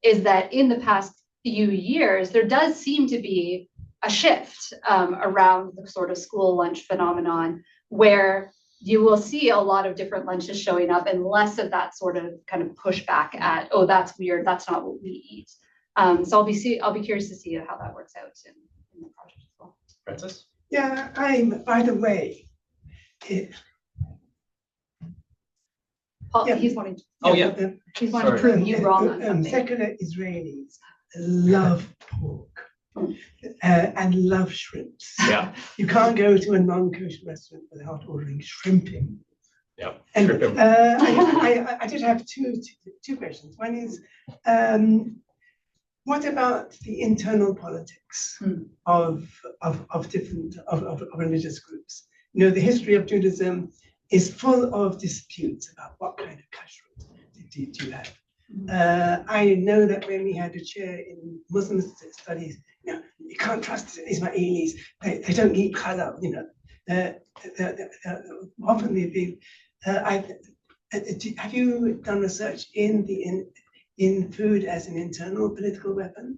is that in the past few years, there does seem to be a shift around the sort of school lunch phenomenon, where you will see a lot of different lunches showing up and less of that sort of kind of pushback at, oh, that's weird, that's not what we eat. So I'll be curious to see how that works out in the project as well. Francis? Yeah, by the way, Pause Paul, Yeah. he's wanting, Oh, yeah. he's wanting to Sorry. prove you wrong on something. Secular Israelis love pork and love shrimps. Yeah, You can't go to a non-kosher restaurant without ordering shrimping. yeah. And Shrimp. I did have two questions. One is, what about the internal politics of different religious groups? You know, the history of Judaism is full of disputes about what kind of kashrut do you have. I know that when we had a chair in Muslim studies, you know, you can't trust Ismailis. They don't eat halal. You know, often have you done research in food as an internal political weapon?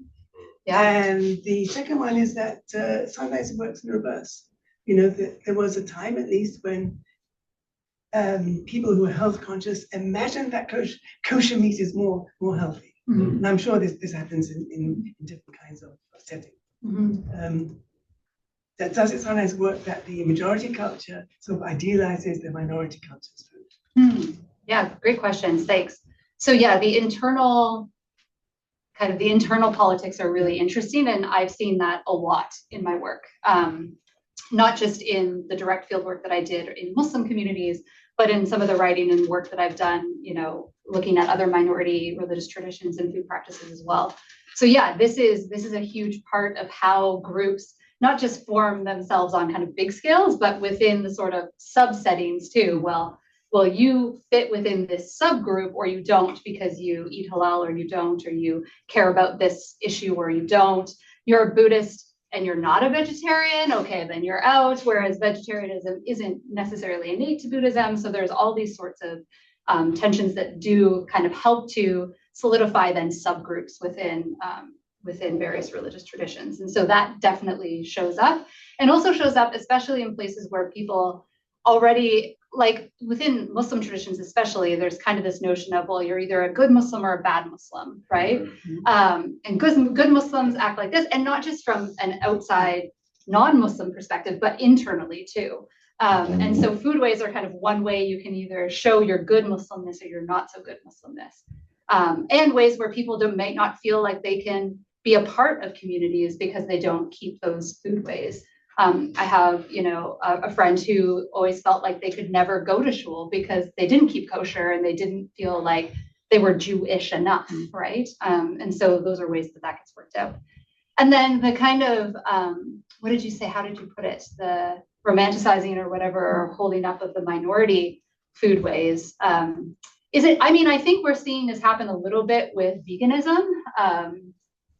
Yeah. And the second one is that sometimes it works in reverse. You know, there was a time at least when people who are health conscious imagine that kosher meat is more healthy. And I'm sure this happens in different kinds of settings. That does it sometimes work that the majority culture sort of idealizes the minority culture's food? Yeah, great questions. Thanks. So yeah, the internal politics are really interesting, and I've seen that a lot in my work. Not just in the direct field work that I did in Muslim communities, but in some of the writing and work that I've done, you know, looking at other minority religious traditions and food practices as well. So yeah, this is a huge part of how groups not just form themselves on kind of big scales, but within the sort of subsettings too. Well, you fit within this subgroup or you don't because you eat halal or you don't, or you care about this issue or you don't. You're a Buddhist and you're not a vegetarian, okay, then you're out, whereas vegetarianism isn't necessarily innate to Buddhism. So there's all these sorts of tensions that do kind of help to solidify then subgroups within various religious traditions. And so that definitely shows up, and also shows up especially in places where people already, like within Muslim traditions especially, there's kind of this notion of, well, you're either a good Muslim or a bad Muslim, right? And good Muslims act like this, and not just from an outside non-Muslim perspective, but internally too. And so foodways are kind of one way you can either show your good Muslimness or your not so good Muslimness. And ways where people might not feel like they can be a part of communities because they don't keep those foodways. I have, you know, a friend who always felt like they could never go to shul because they didn't keep kosher and they didn't feel like they were Jewish enough, right? And so those are ways that gets worked out. And then the kind of, what did you say? How did you put it? The romanticizing or whatever, or holding up of the minority foodways. I think we're seeing this happen a little bit with veganism,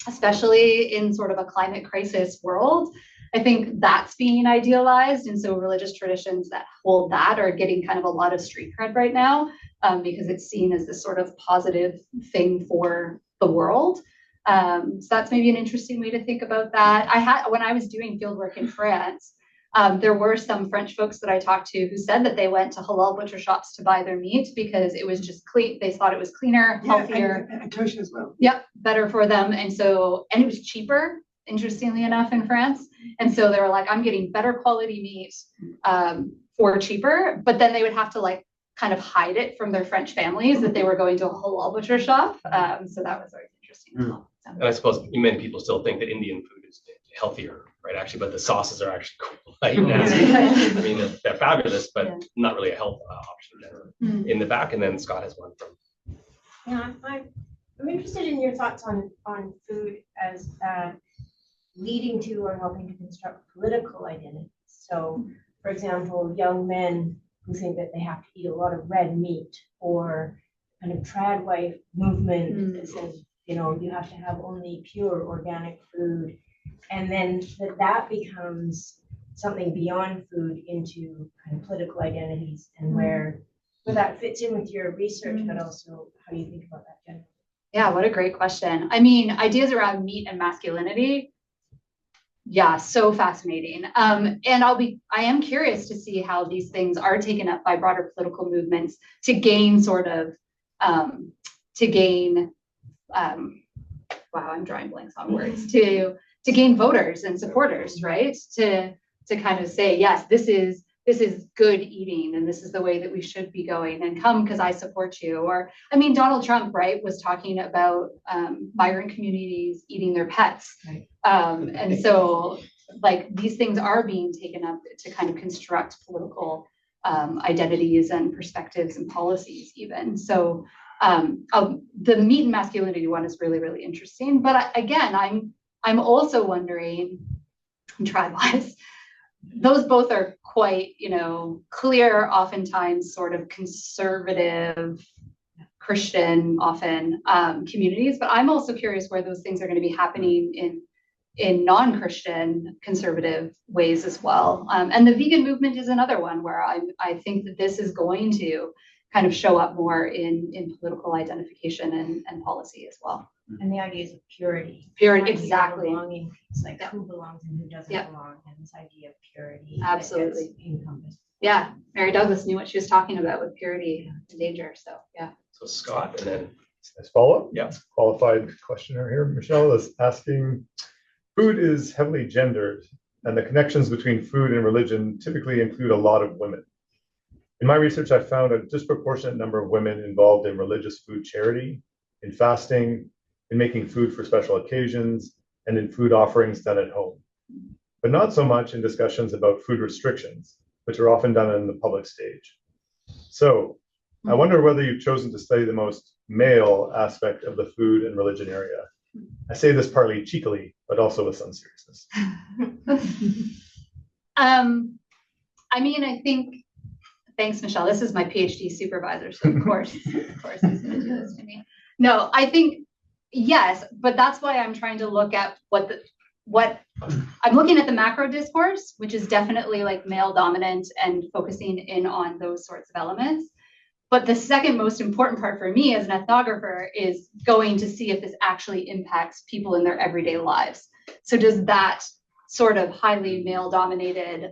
especially in sort of a climate crisis world. I think that's being idealized. And so religious traditions that hold that are getting kind of a lot of street cred right now, because it's seen as this sort of positive thing for the world. So that's maybe an interesting way to think about that. When I was doing fieldwork in France, there were some French folks that I talked to who said that they went to halal butcher shops to buy their meat because it was just clean. They thought it was cleaner, healthier. And kosher as well. Yep, better for them. And it was cheaper, interestingly enough, in France. And so they were like, I'm getting better quality meat for cheaper, but then they would have to like kind of hide it from their French families that they were going to a halal butcher shop. So that was always interesting as well. So. And I suppose many people still think that Indian food is healthier, right? Actually, but the sauces are actually quite nasty. I mean, they're fabulous, but not really a health option in the back. And then Scott has one from. Yeah, I'm interested in your thoughts on food as leading to or helping to construct political identities. So, for example, young men who think that they have to eat a lot of red meat, or kind of trad wife movement that says, you know, you have to have only pure organic food. And then that becomes something beyond food into kind of political identities, and where that fits in with your research, but also how you think about that generally. Yeah, what a great question. I mean, ideas around meat and masculinity. Yeah, so fascinating. And I am curious to see how these things are taken up by broader political movements to gain wow, I'm drawing blanks on words, to gain voters and supporters, right? To kind of say, yes, this is this is good eating and this is the way that we should be going, and come because I support you. Or, I mean, Donald Trump, right, was talking about migrant communities eating their pets. Right. And so like these things are being taken up to kind of construct political identities and perspectives and policies even. So the meat and masculinity one is really, really interesting. But again, I'm also wondering, tribe-wise, those both are quite, clear, oftentimes sort of conservative, Christian, often communities. But I'm also curious where those things are going to be happening in non-Christian conservative ways as well. And the vegan movement is another one where I think that this is going to kind of show up more in political identification and policy as well. And the ideas of purity. Purity, The idea of exactly. belonging, it's like Yeah. who belongs and who doesn't Yeah. belong, and this idea of purity. Absolutely. That gets encompassed. Yeah, Mary Douglas knew what she was talking about with purity and danger. So yeah. So Scott, and then Nice follow-up. Yeah. Qualified questioner here. Michelle is asking, food is heavily gendered, and the connections between food and religion typically include a lot of women. In my research, I found a disproportionate number of women involved in religious food charity, in fasting, in making food for special occasions, and in food offerings done at home. But not so much in discussions about food restrictions, which are often done on the public stage. So I wonder whether you've chosen to study the most male aspect of the food and religion area. I say this partly cheekily, but also with some seriousness. I mean, I think, thanks, Michelle. This is my PhD supervisor, so of course he's going to do this to me. No, I think, yes, but that's why I'm trying to look at what I'm looking at the macro discourse, which is definitely like male dominant and focusing in on those sorts of elements. But the second most important part for me as an ethnographer is going to see if this actually impacts people in their everyday lives. So does that sort of highly male dominated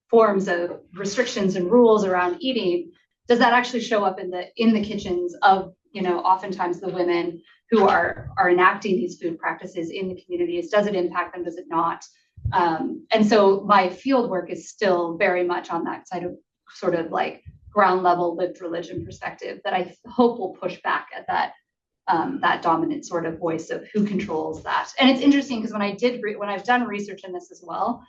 forms of restrictions and rules around eating, does that actually show up in the kitchens of, oftentimes the women who are enacting these food practices in the communities? Does it impact them? Does it not? And so my field work is still very much on that side of sort of like ground level lived religion perspective that I hope will push back at that dominant sort of voice of who controls that. And it's interesting because when I've done research in this as well,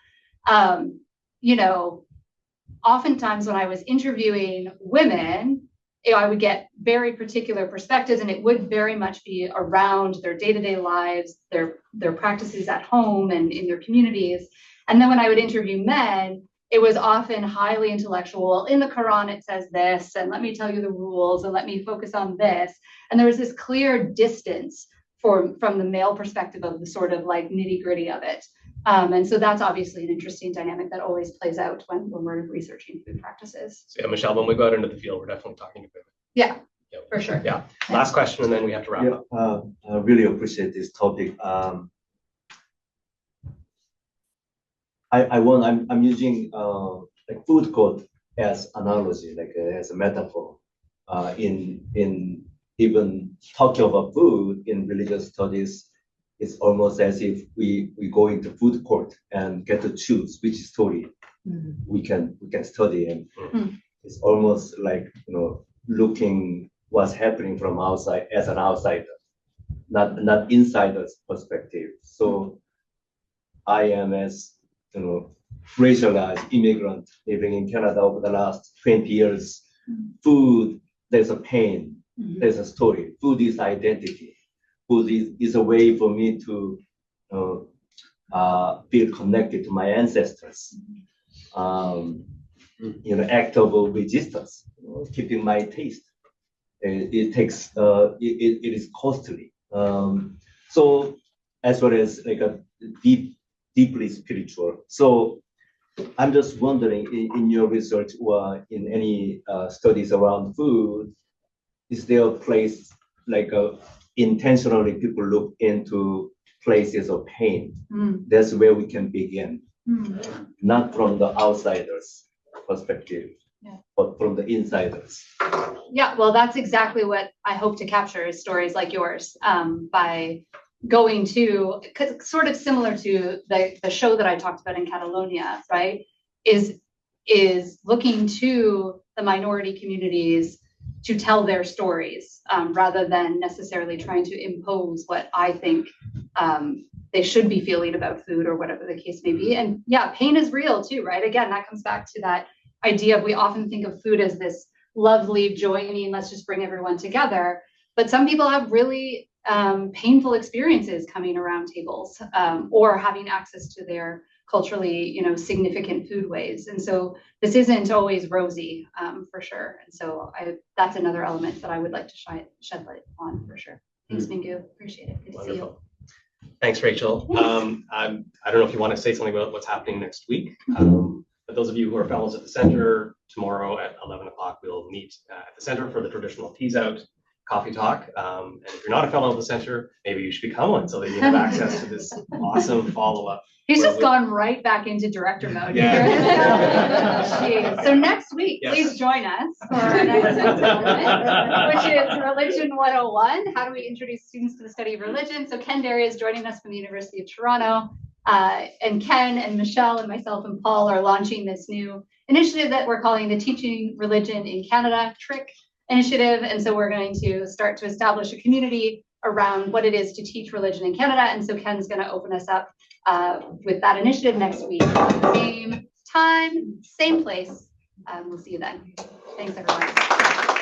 oftentimes when I was interviewing women, I would get very particular perspectives, and it would very much be around their day-to-day lives, their practices at home and in their communities. And then when I would interview men, it was often highly intellectual. In the Quran, it says this, and let me tell you the rules, and let me focus on this. And there was this clear distance from the male perspective of the sort of like nitty-gritty of it. And so that's obviously an interesting dynamic that always plays out when we're researching food practices. So yeah, Michelle, when we go out into the field, we're definitely talking about it. Yeah, Yep. for sure. Yeah. Last question, and then we have to wrap up. I really appreciate this topic. I'm using like food court as analogy, like as a metaphor. In even talking about food in religious studies, it's almost as if we go into food court and get to choose which story we can study, and it's almost like looking what's happening from outside as an outsider, not insider's perspective. So I am as racialized immigrant living in Canada over the last 20 years. Food, there's a pain, there's a story. Food is identity. Food is a way for me to feel connected to my ancestors. Act of resistance, keeping my taste. It takes, it is costly. So as well as like a deeply spiritual. So I'm just wondering, in your research or in any studies around food, is there a place like intentionally people look into places of pain? That's where we can begin, not from the outsiders' perspective, but from the insiders. Yeah, well, that's exactly what I hope to capture is stories like yours by going to, sort of similar to the show that I talked about in Catalonia, right? Is is looking to the minority communities to tell their stories, rather than necessarily trying to impose what I think they should be feeling about food or whatever the case may be. And yeah, pain is real too, right? Again, that comes back to that idea of we often think of food as this lovely, joining, let's just bring everyone together. But some people have really painful experiences coming around tables, or having access to their culturally, significant foodways. And so this isn't always rosy, for sure. And so that's another element that I would like to shed light on for sure. Thanks, Mingu. Appreciate it. Good to see you. Thanks, Rachel. I don't know if you want to say something about what's happening next week. But those of you who are fellows at the center, tomorrow at 11 o'clock, we'll meet at the center for the traditional Teas Out coffee talk. And if you're not a fellow of the center, maybe you should become one so that you have access to this awesome follow-up. He's just gone right back into director mode. Yeah. So next week, Yes. please join us for our next installment, which is Religion 101. How do we introduce students to the study of religion? So Ken Derry is joining us from the University of Toronto. And Ken and Michelle and myself and Paul are launching this new initiative that we're calling the Teaching Religion in Canada TRIC initiative. And so we're going to start to establish a community around what it is to teach religion in Canada. And so Ken's going to open us up with that initiative next week. Same time, same place. We'll see you then. Thanks, everyone.